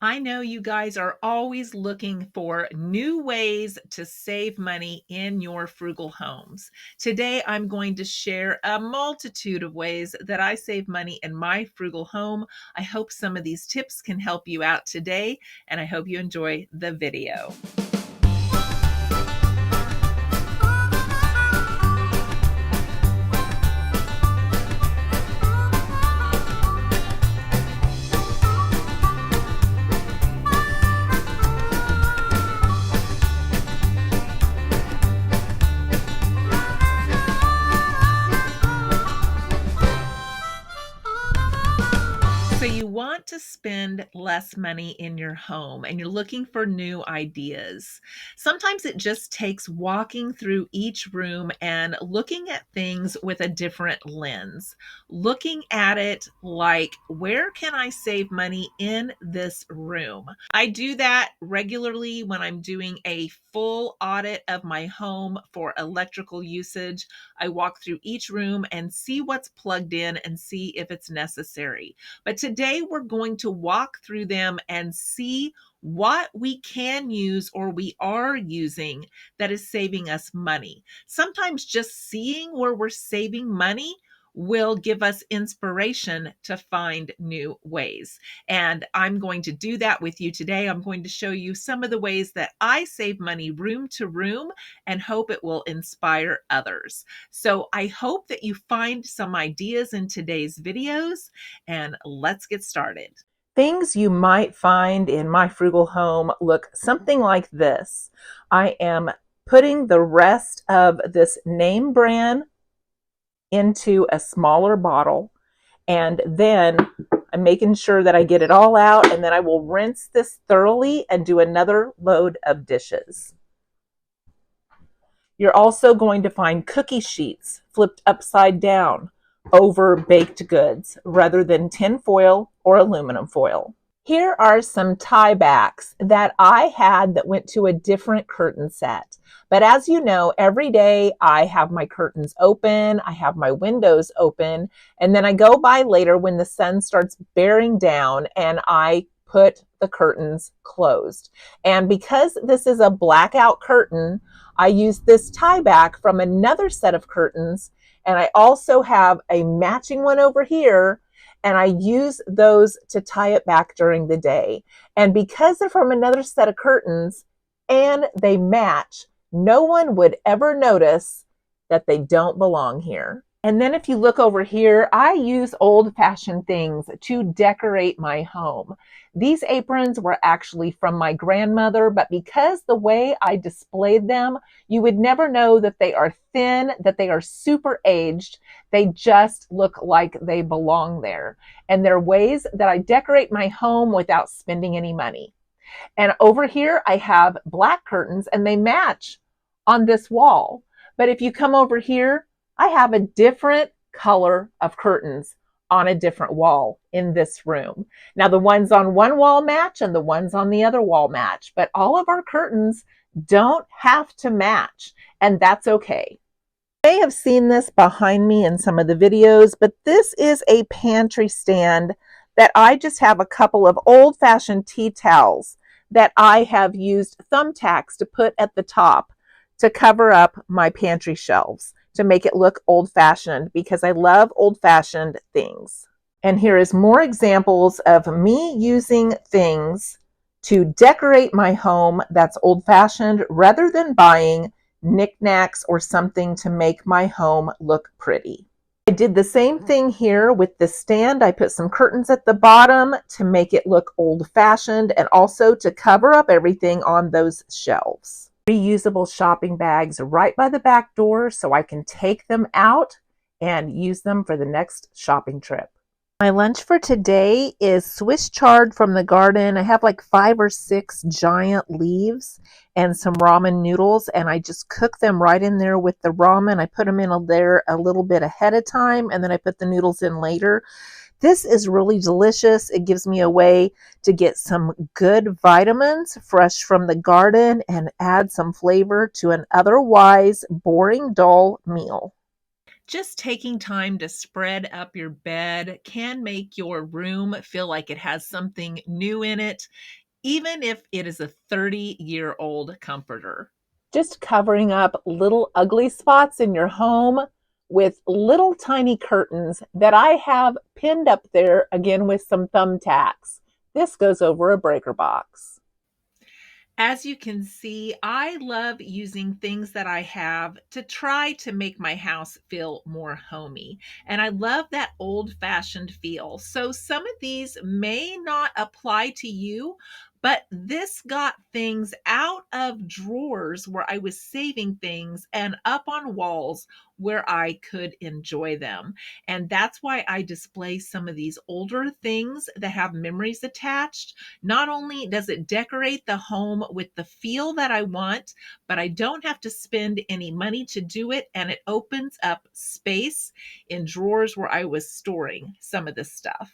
I know you guys are always looking for new ways to save money in your frugal homes. Today, I'm going to share a multitude of ways that I save money in my frugal home. I hope some of these tips can help you out today, and I hope you enjoy the video. So you want to spend less money in your home and you're looking for new ideas. Sometimes it just takes walking through each room and looking at things with a different lens. Looking at it like, where can I save money in this room? I do that regularly when I'm doing a full audit of my home for electrical usage. I walk through each room and see what's plugged in and see if it's necessary. But today we're going to walk through them and see what we can use or we are using that is saving us money. Sometimes just seeing where we're saving money will give us inspiration to find new ways. And I'm going to do that with you today. I'm going to show you some of the ways that I save money room to room and hope it will inspire others. So I hope that you find some ideas in today's videos, and let's get started. Things you might find in my frugal home look something like this. I am putting the rest of this name brand into a smaller bottle, and then I'm making sure that I get it all out, and then I will rinse this thoroughly and do another load of dishes. You're also going to find cookie sheets flipped upside down over baked goods rather than tin foil or aluminum foil. Here are some tie backs that I had that went to a different curtain set. But as you know, every day I have my curtains open, I have my windows open, and then I go by later when the sun starts bearing down and I put the curtains closed. And because this is a blackout curtain, I use this tie back from another set of curtains, and I also have a matching one over here, and I use those to tie it back during the day. And because they're from another set of curtains and they match, no one would ever notice that they don't belong here. And then if you look over here, I use old-fashioned things to decorate my home. These aprons were actually from my grandmother, but because the way I displayed them, you would never know that they are thin, that they are super aged. They just look like they belong there. And they're ways that I decorate my home without spending any money. And over here, I have black curtains, and they match on this wall. But if you come over here, I have a different color of curtains on a different wall in this room. Now the ones on one wall match and the ones on the other wall match, but all of our curtains don't have to match, and that's okay. You may have seen this behind me in some of the videos, but this is a pantry stand that I just have a couple of old-fashioned tea towels that I have used thumbtacks to put at the top to cover up my pantry shelves, to make it look old-fashioned, because I love old-fashioned things. And here is more examples of me using things to decorate my home that's old-fashioned rather than buying knickknacks or something to make my home look pretty. I did the same thing here with the stand. I put some curtains at the bottom to make it look old-fashioned and also to cover up everything on those shelves. Reusable shopping bags right by the back door so I can take them out and use them for the next shopping trip. My lunch for today is Swiss chard from the garden. I have like 5 or 6 giant leaves and some ramen noodles, and I just cook them right in there with the ramen. I put them in there a little bit ahead of time, and then I put the noodles in later. This is really delicious. It gives me a way to get some good vitamins fresh from the garden and add some flavor to an otherwise boring, dull meal. Just taking time to spread up your bed can make your room feel like it has something new in it, even if it is a 30-year-old comforter. Just covering up little ugly spots in your home with little tiny curtains that I have pinned up there again with some thumbtacks. This goes over a breaker box. As you can see, I love using things that I have to try to make my house feel more homey. And I love that old-fashioned feel. So some of these may not apply to you, but this got things out of drawers where I was saving things and up on walls where I could enjoy them. And that's why I display some of these older things that have memories attached. Not only does it decorate the home with the feel that I want, but I don't have to spend any money to do it. And it opens up space in drawers where I was storing some of this stuff.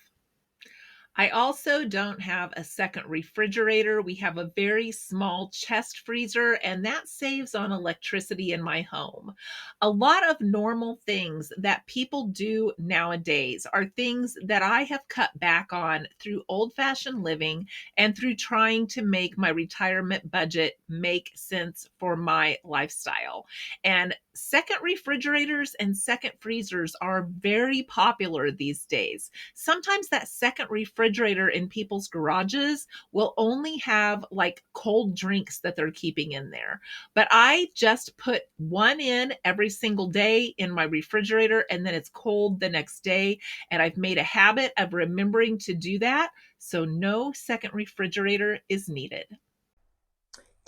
I also don't have a second refrigerator. We have a very small chest freezer, and that saves on electricity in my home. A lot of normal things that people do nowadays are things that I have cut back on through old fashioned living and through trying to make my retirement budget make sense for my lifestyle. And second refrigerators and second freezers are very popular these days. Sometimes that second refrigerator in people's garages will only have like cold drinks that they're keeping in there. But I just put one in every single day in my refrigerator, and then it's cold the next day. And I've made a habit of remembering to do that. So no second refrigerator is needed.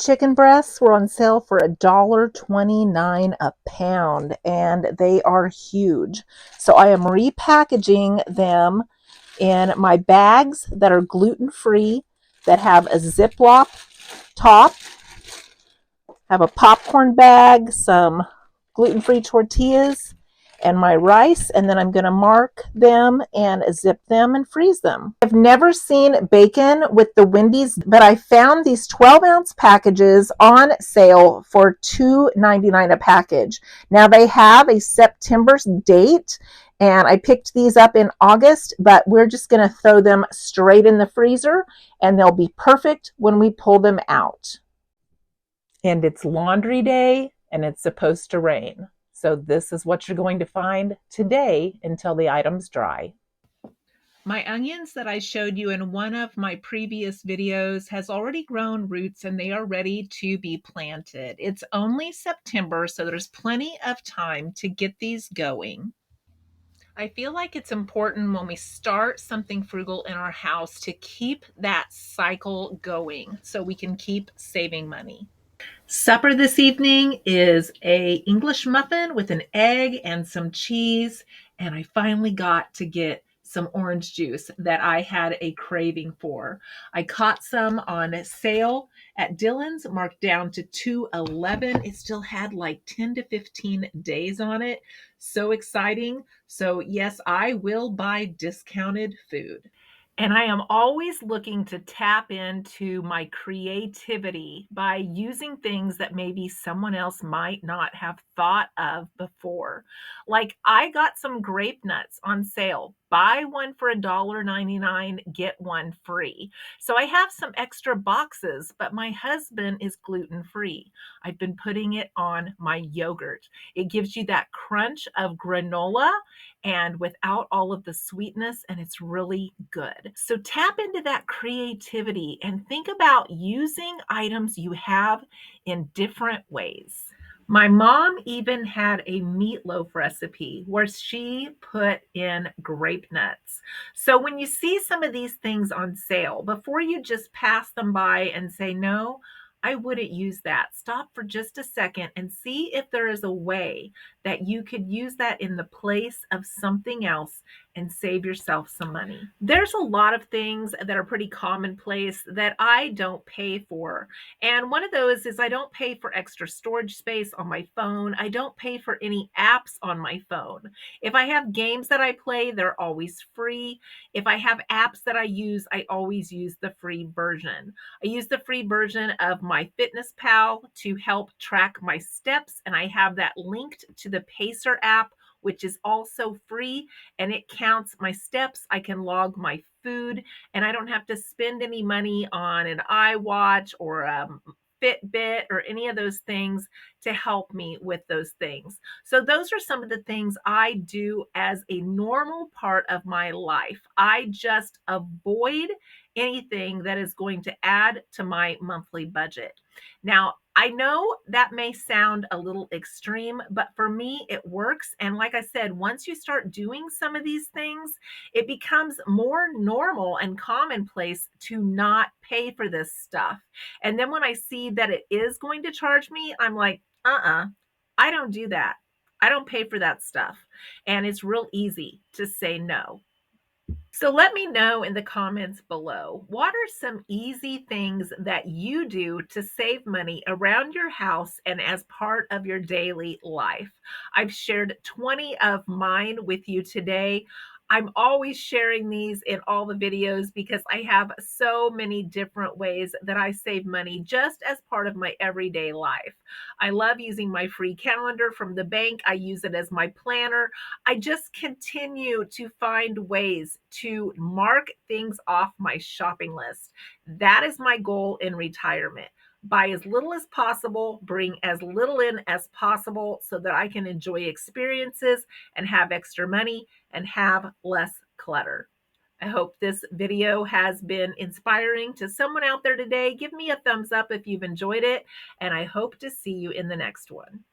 Chicken breasts were on sale for $1.29 a pound, and they are huge. So I am repackaging them in my bags that are gluten-free, that have a Ziploc top, have a popcorn bag, some gluten-free tortillas, and my rice, and then I'm going to mark them and zip them and freeze them. I've never seen bacon with the Wendy's, but I found these 12-ounce packages on sale for $2.99 a package. Now they have a September date, and I picked these up in August, but we're just going to throw them straight in the freezer, and they'll be perfect when we pull them out. And it's laundry day, and it's supposed to rain. So this is what you're going to find today until the items dry. My onions that I showed you in one of my previous videos has already grown roots, and they are ready to be planted. It's only September, so there's plenty of time to get these going. I feel like it's important when we start something frugal in our house to keep that cycle going so we can keep saving money. Supper this evening is a English muffin with an egg and some cheese, and I finally got to get some orange juice that I had a craving for. I caught some on sale at Dillon's, marked down to $2.11. It still had like 10 to 15 days on it. So exciting. So yes, I will buy discounted food. And I am always looking to tap into my creativity by using things that maybe someone else might not have thought of before. Like I got some grape nuts on sale. Buy one for $1.99, get one free. So I have some extra boxes, but my husband is gluten free. I've been putting it on my yogurt. It gives you that crunch of granola and without all of the sweetness, and it's really good. So tap into that creativity and think about using items you have in different ways. My mom even had a meatloaf recipe where she put in grape nuts. So when you see some of these things on sale, before you just pass them by and say, no, I wouldn't use that. Stop for just a second and see if there is a way that you could use that in the place of something else and save yourself some money. There's a lot of things that are pretty commonplace that I don't pay for. And one of those is I don't pay for extra storage space on my phone. I don't pay for any apps on my phone. If I have games that I play, they're always free. If I have apps that I use, I always use the free version. I use the free version of my Fitness Pal to help track my steps, and I have that linked to the Pacer app which is also free, and it counts my steps. I can log my food, and I don't have to spend any money on an iWatch or a Fitbit or any of those things to help me with those things. So, those are some of the things I do as a normal part of my life. I just avoid anything that is going to add to my monthly budget. Now, I know that may sound a little extreme, but for me, it works. And like I said, once you start doing some of these things, it becomes more normal and commonplace to not pay for this stuff. And then when I see that it is going to charge me, I'm like, I don't do that. I don't pay for that stuff. And it's real easy to say no. So let me know in the comments below, what are some easy things that you do to save money around your house and as part of your daily life? I've shared 20 of mine with you today. I'm always sharing these in all the videos because I have so many different ways that I save money just as part of my everyday life. I love using my free calendar from the bank. I use it as my planner. I just continue to find ways to mark things off my shopping list. That is my goal in retirement. Buy as little as possible, bring as little in as possible so that I can enjoy experiences and have extra money and have less clutter. I hope this video has been inspiring to someone out there today. Give me a thumbs up if you've enjoyed it, and I hope to see you in the next one.